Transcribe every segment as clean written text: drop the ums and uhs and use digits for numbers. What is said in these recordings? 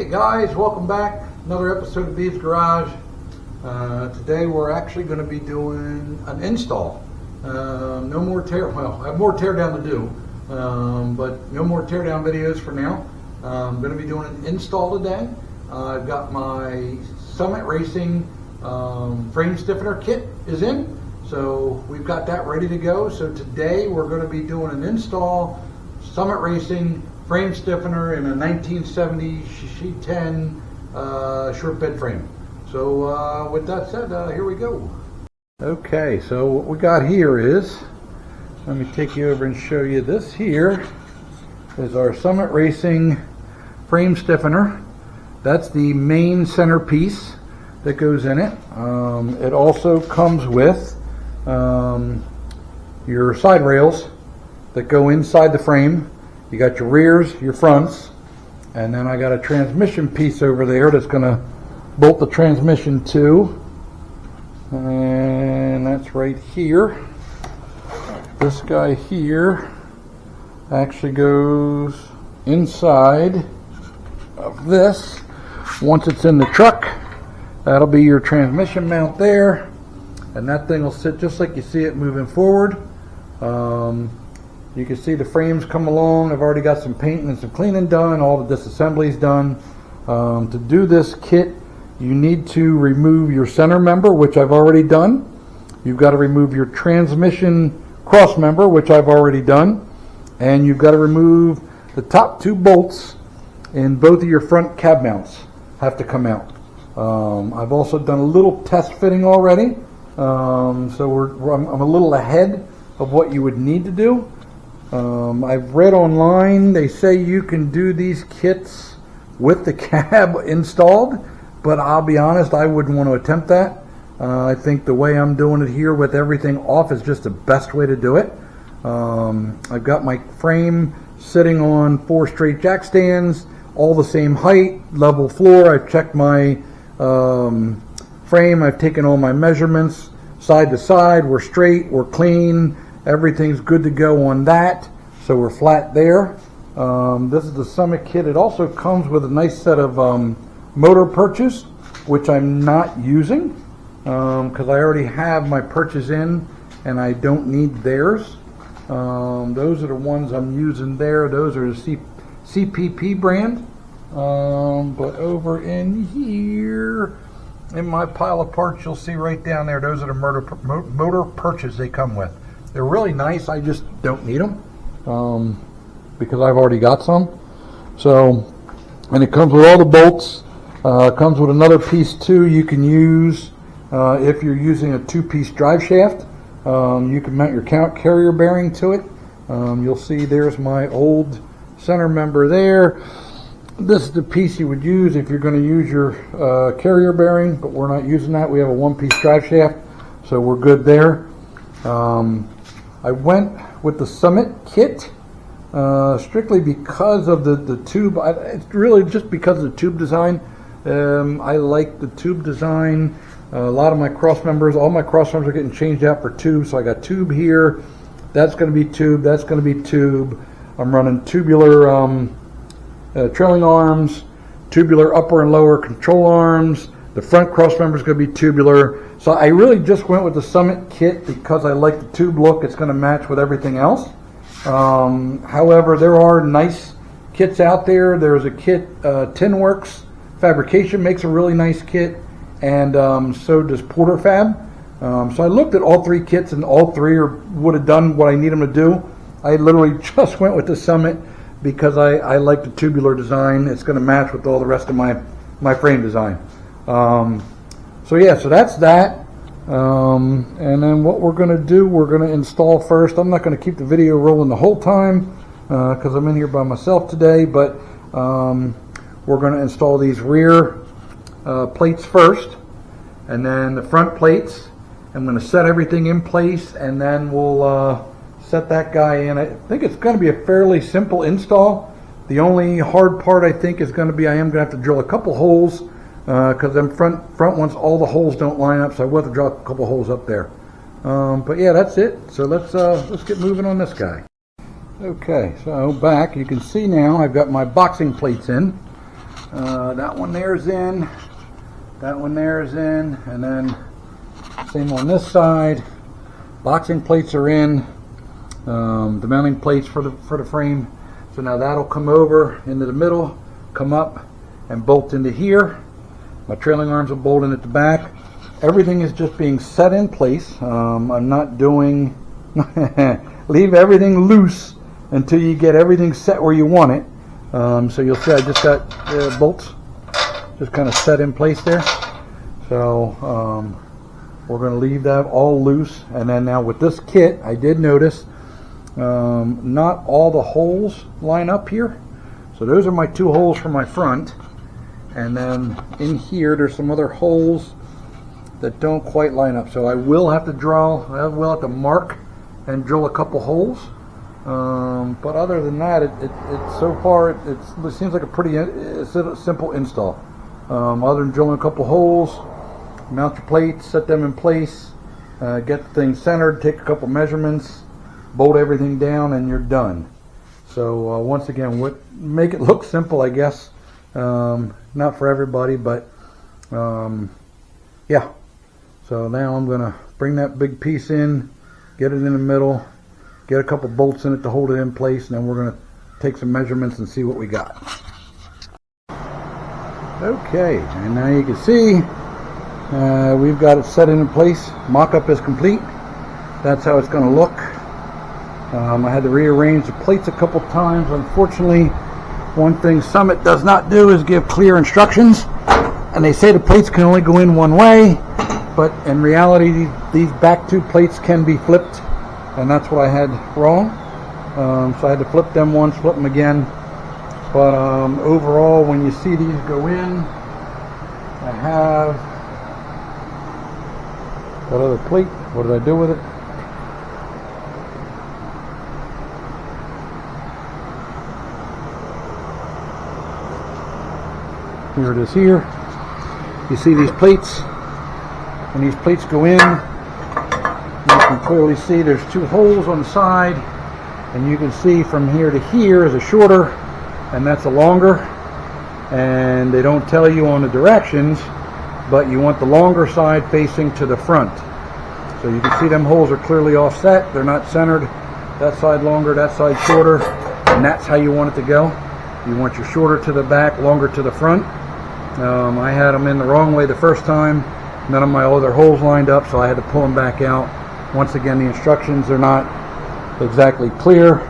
Hey guys, welcome back. Another episode of Bee's Garage. Today we're actually going to be doing an install. No more I have more teardown to do, but no more teardown videos for now. I'm going to be doing an install today. I've got my Summit Racing frame stiffener kit is in, so we've got that ready to go. So today we're going to be doing an install Summit Racing frame stiffener in a 1970 sheet 10 short bed frame. So with that said, here we go. Okay, so what we got here is, let me take you over and show you this. Here is our Summit Racing frame stiffener. That's the main centerpiece that goes in it. It also comes with your side rails that go inside the frame. You got your rears, your fronts, and then I got a transmission piece over there that's going to bolt the transmission to, and that's right here. This guy here actually goes inside of this. Once it's in the truck, that'll be your transmission mount there, and that thing will sit just like you see it moving forward. You can see the frames come along. I've already got some painting and some cleaning done, all the disassembly's done. To do this kit, you need to remove your center member, which I've already done. You've got to remove your transmission cross member, which I've already done. And you've got to remove the top two bolts in both of your front cab mounts have to come out. I've also done a little test fitting already. So I'm a little ahead of what you would need to do. I've read online, they say you can do these kits with the cab installed, but I'll be honest, I wouldn't want to attempt that. I think the way I'm doing it here with everything off is just the best way to do it. I've got my frame sitting on 4 straight jack stands, all the same height, level floor. I've checked my frame, I've taken all my measurements side to side. We're straight, we're clean. Everything's good to go on that, so we're flat there. This is the Summit kit. It also comes with a nice set of motor perches, which I'm not using because I already have my perches in and I don't need theirs. Those are the ones I'm using there. Those are the CPP brand. But over in here, in my pile of parts, you'll see right down there, those are the motor perches they come with. They're really nice. I just don't need them because I've already got some. So, and it comes with all the bolts. It comes with another piece too you can use if you're using a 2-piece drive shaft. You can mount your carrier bearing to it. You'll see there's my old center member there. This is the piece you would use if you're going to use your carrier bearing, but we're not using that. We have a 1-piece drive shaft, so we're good there. I went with the Summit kit strictly because of the tube. It's really just because of the tube design. I like the tube design. A lot of my cross members, all my cross members are getting changed out for tubes. So I got tube here. That's going to be tube. That's going to be tube. I'm running tubular trailing arms, tubular upper and lower control arms. The front cross member is going to be tubular. So I really just went with the Summit kit because I like the tube look. It's going to match with everything else. However, there are nice kits out there. There's a kit, Tinworks Fabrication makes a really nice kit, and so does Porter Fab. So I looked at all 3 kits, and all 3 would have done what I need them to do. I literally just went with the Summit because I like the tubular design. It's going to match with all the rest of my frame design. So yeah, so that's that. And then what we're going to do, we're going to install first. I'm not going to keep the video rolling the whole time because I'm in here by myself today, but we're going to install these rear plates first, and then the front plates. I'm going to set everything in place, and then we'll set that guy in. I think it's going to be a fairly simple install. The only hard part I think is going to be I am going to have to drill a couple holes because them front ones, all the holes don't line up, so I will have to draw a couple holes up there. But yeah, that's it. So let's get moving on this guy. Okay, so back, you can see now I've got my boxing plates in. That one there is in. That one there is in. And then same on this side. Boxing plates are in. The mounting plates for the frame. So now that'll come over into the middle, come up and bolt into here. My trailing arms will bolt in at the back. Everything is just being set in place. I'm not doing leave everything loose until you get everything set where you want it. So you'll see I just got the bolts just kind of set in place there. So we're going to leave that all loose. And then now with this kit, I did notice not all the holes line up here. So those are my 2 holes for my front. And then in here, there's some other holes that don't quite line up. So I will have to mark and drill a couple holes. But other than that, so far it seems like a pretty simple install. Other than drilling a couple holes, mount your plates, set them in place, get the thing centered, take a couple measurements, bolt everything down, and you're done. So once again, make it look simple, I guess. Not for everybody, but yeah. So now I'm going to bring that big piece in, get it in the middle, get a couple bolts in it to hold it in place, and then we're going to take some measurements and see what we got. Okay, and now you can see we've got it set in place. Mock-up is complete. That's how it's going to look. I had to rearrange the plates a couple times. Unfortunately, one thing Summit does not do is give clear instructions, and they say the plates can only go in one way, but in reality these back 2 plates can be flipped, and that's what I had wrong. So I had to flip them once, flip them again. But overall, when you see these go in, I have that other plate. What did I do with it? Here it is here. You see these plates? When these plates go in, you can clearly see there's 2 holes on the side, and you can see from here to here is a shorter, and that's a longer. And they don't tell you on the directions, but you want the longer side facing to the front. So you can see them holes are clearly offset. They're not centered. That side longer, that side shorter, and that's how you want it to go. You want your shorter to the back, longer to the front. I had them in the wrong way the first time. None of my other holes lined up, so I had to pull them back out. Once again, the instructions are not exactly clear.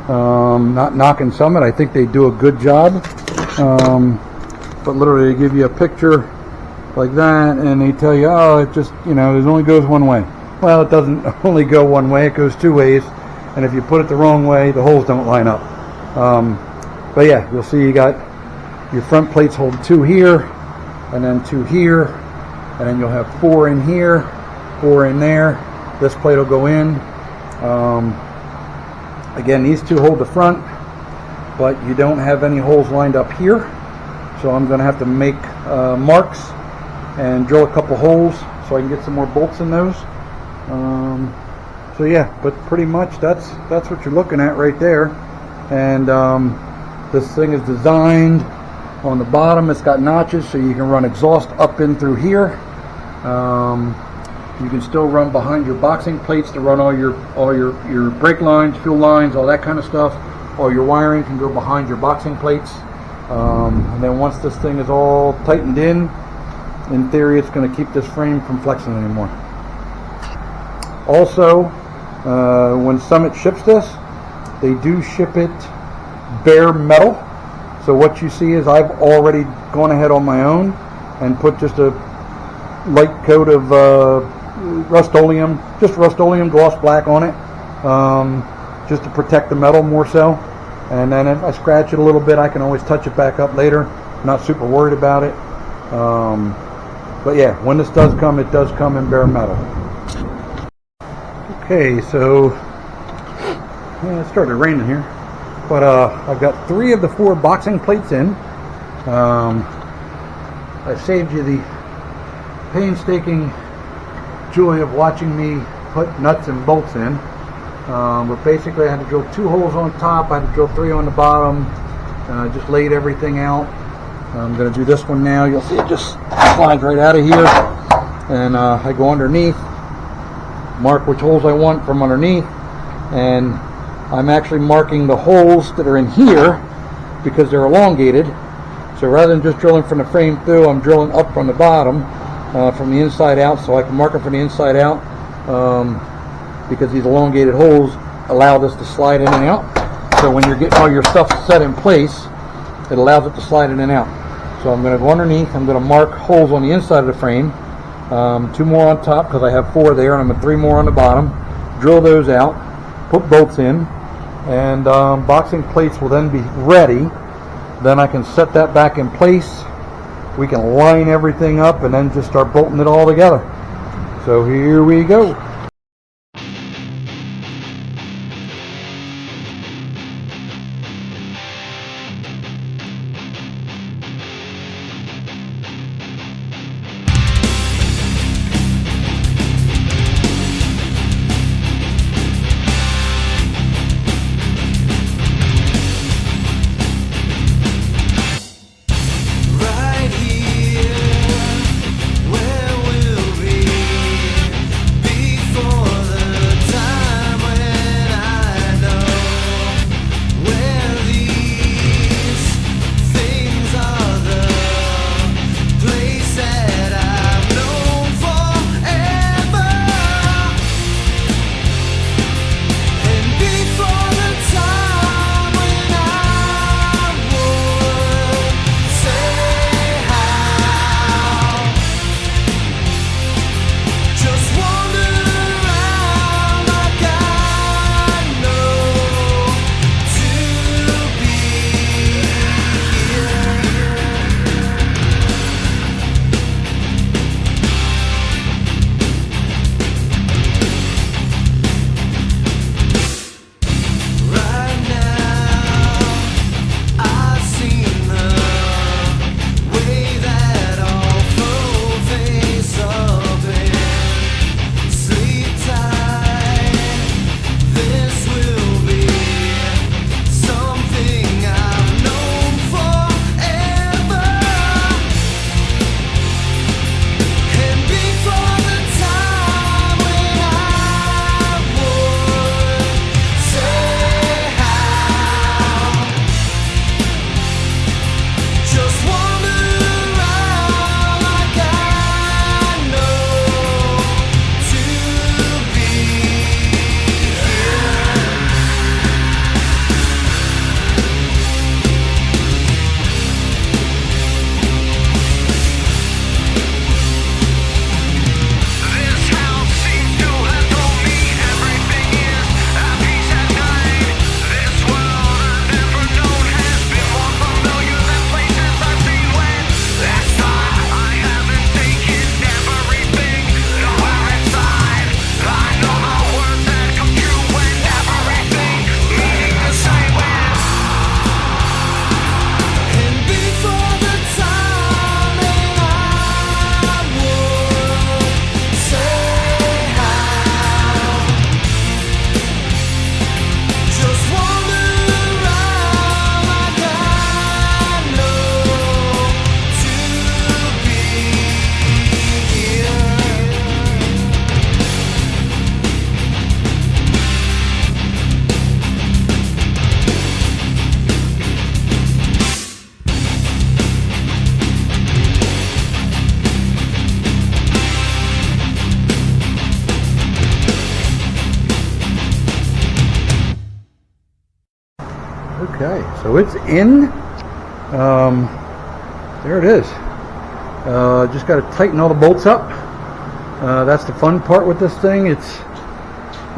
Not knocking Summit. I think they do a good job. But literally they give you a picture like that, and they tell you, oh, it just, it only goes one way. Well, it doesn't only go one way. It goes 2 ways. And if you put it the wrong way, the holes don't line up. But yeah, you'll see you got your front plates hold 2 here, and then 2 here, and then you'll have 4 in here, 4 in there. This plate will go in. Again, these 2 hold the front, but you don't have any holes lined up here. So I'm going to have to make marks and drill a couple holes so I can get some more bolts in those. So yeah, but pretty much that's what you're looking at right there. And this thing is designed on the bottom. It's got notches so you can run exhaust up in through here. You can still run behind your boxing plates to run all your brake lines, fuel lines, all that kind of stuff. All your wiring can go behind your boxing plates. And then once this thing is all tightened in theory, it's going to keep this frame from flexing anymore. Also, when Summit ships this, they do ship it bare metal. So what you see is I've already gone ahead on my own and put just a light coat of Rust-Oleum, just Rust-Oleum gloss black on it, just to protect the metal more so. And then if I scratch it a little bit, I can always touch it back up later. I'm not super worried about it. But yeah, when this does come, it does come in bare metal. Okay, so it started raining here. But I've got 3 of the 4 boxing plates in. I saved you the painstaking joy of watching me put nuts and bolts in. But basically I had to drill 2 holes on top, I had to drill 3 on the bottom, just laid everything out. I'm going to do this one now. You'll see it just slides right out of here, and I go underneath, mark which holes I want from underneath, and I'm actually marking the holes that are in here because they're elongated. So rather than just drilling from the frame through, I'm drilling up from the bottom, from the inside out, so I can mark them from the inside out, because these elongated holes allow this to slide in and out. So when you're getting all your stuff set in place, it allows it to slide in and out. So I'm going to go underneath, I'm going to mark holes on the inside of the frame, 2 more on top because I have 4 there, and I'm going to 3 more on the bottom, drill those out, put bolts in, and boxing plates will then be ready. Then I can set that back in place. We can line everything up and then just start bolting it all together. So here we go. Okay, so it's in. There it is. Just got to tighten all the bolts up. That's the fun part with this thing. It's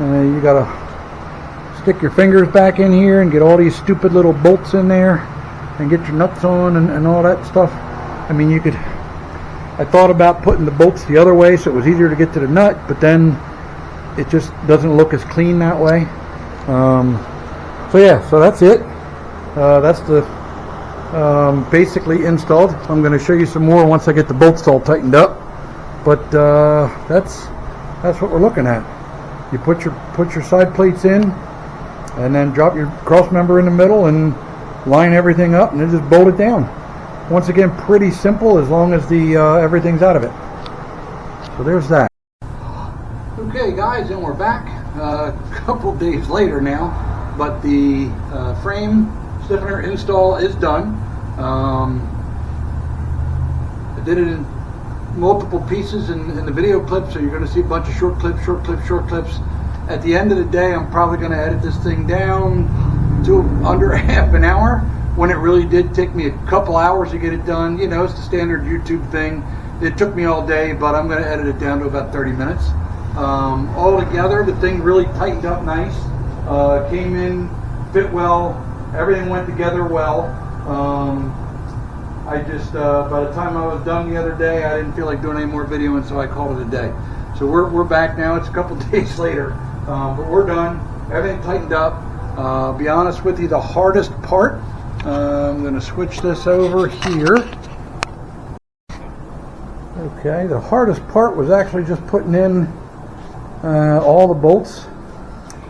you got to stick your fingers back in here and get all these stupid little bolts in there and get your nuts on and all that stuff. I mean, I thought about putting the bolts the other way so it was easier to get to the nut, but then it just doesn't look as clean that way. So yeah, so that's it. That's the basically installed. I'm going to show you some more once I get the bolts all tightened up. But that's what we're looking at. You put your side plates in, and then drop your cross member in the middle and line everything up, and then just bolt it down. once again, pretty simple as long as the everything's out of it. So there's that. Okay guys, and we're back a couple days later now, but the frame stiffener install is done. I did it in multiple pieces in the video clip, so you're going to see a bunch of short clips. At the end of the day, I'm probably going to edit this thing down to under half an hour, when it really did take me a couple hours to get it done. You know, it's the standard YouTube thing. It took me all day, but I'm going to edit it down to about 30 minutes. All together, the thing really tightened up nice. Came in, fit well, everything went together well. I just, by the time I was done the other day, I didn't feel like doing any more video, and so I called it a day. So we're back now. It's a couple days later, but we're done. Everything tightened up. Be honest with you, the hardest part, I'm going to switch this over here. Okay, the hardest part was actually just putting in all the bolts.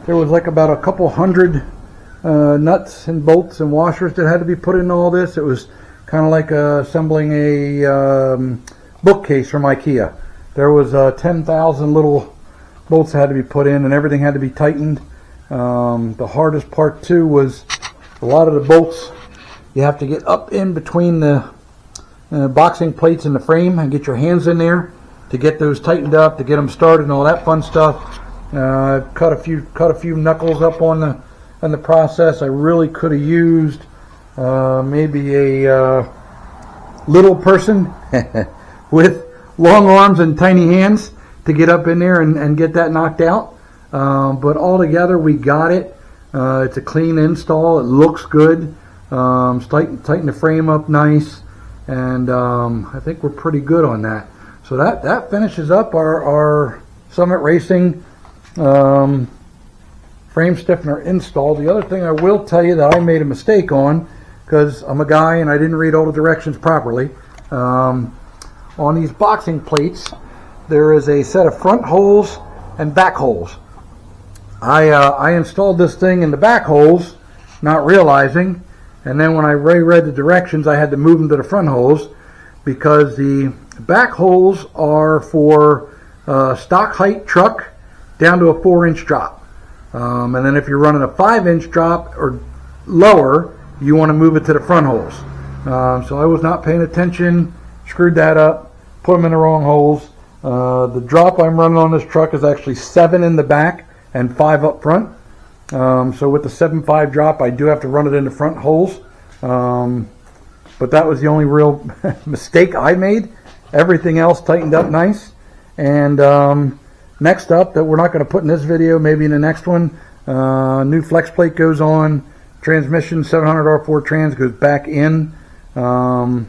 There was like about a couple hundred nuts and bolts and washers that had to be put in all this. It was kind of like assembling a bookcase from IKEA. There was 10,000 little bolts that had to be put in, and everything had to be tightened. The hardest part too was a lot of the bolts you have to get up in between the boxing plates and the frame and get your hands in there to get those tightened up, to get them started and all that fun stuff. Cut a few knuckles up on the process. I really could have used maybe a little person with long arms and tiny hands to get up in there and get that knocked out. But all together, we got it. It's a clean install. It looks good. Tighten the frame up nice, and I think we're pretty good on that. So that finishes up our Summit Racing frame stiffener install. The other thing I will tell you that I made a mistake on, because I'm a guy and I didn't read all the directions properly. On these boxing plates, there is a set of front holes and back holes. I installed this thing in the back holes, not realizing, and then when I reread the directions, I had to move them to the front holes, because the back holes are for stock height truck down to a 4-inch drop. And then if you're running a 5-inch drop or lower, you want to move it to the front holes. So I was not paying attention, screwed that up, put them in the wrong holes. The drop I'm running on this truck is actually 7 in the back and 5 up front. So with the 7.5 drop, I do have to run it in the front holes. But that was the only real mistake I made. Everything else tightened up nice. And next up, that we're not going to put in this video, maybe in the next one, new flex plate goes on. Transmission 700R4 trans goes back in. Going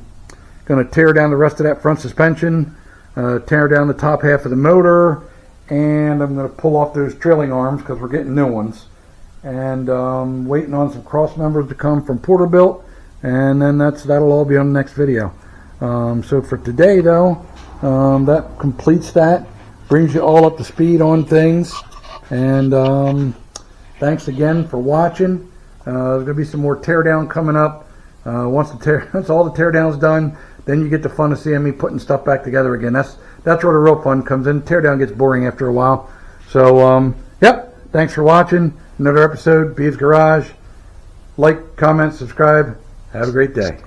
to tear down the rest of that front suspension, tear down the top half of the motor, and I'm going to pull off those trailing arms because we're getting new ones. And waiting on some cross members to come from Porterbuilt, and then that'll all be on the next video. So for today though, that completes that, brings you all up to speed on things, and thanks again for watching. There's going to be some more teardown coming up. Once all the teardown's done, then you get the fun of seeing me putting stuff back together again. That's where the real fun comes in. Teardown gets boring after a while. So yep, thanks for watching another episode, Bea's Garage. Like, comment, subscribe. Have a great day.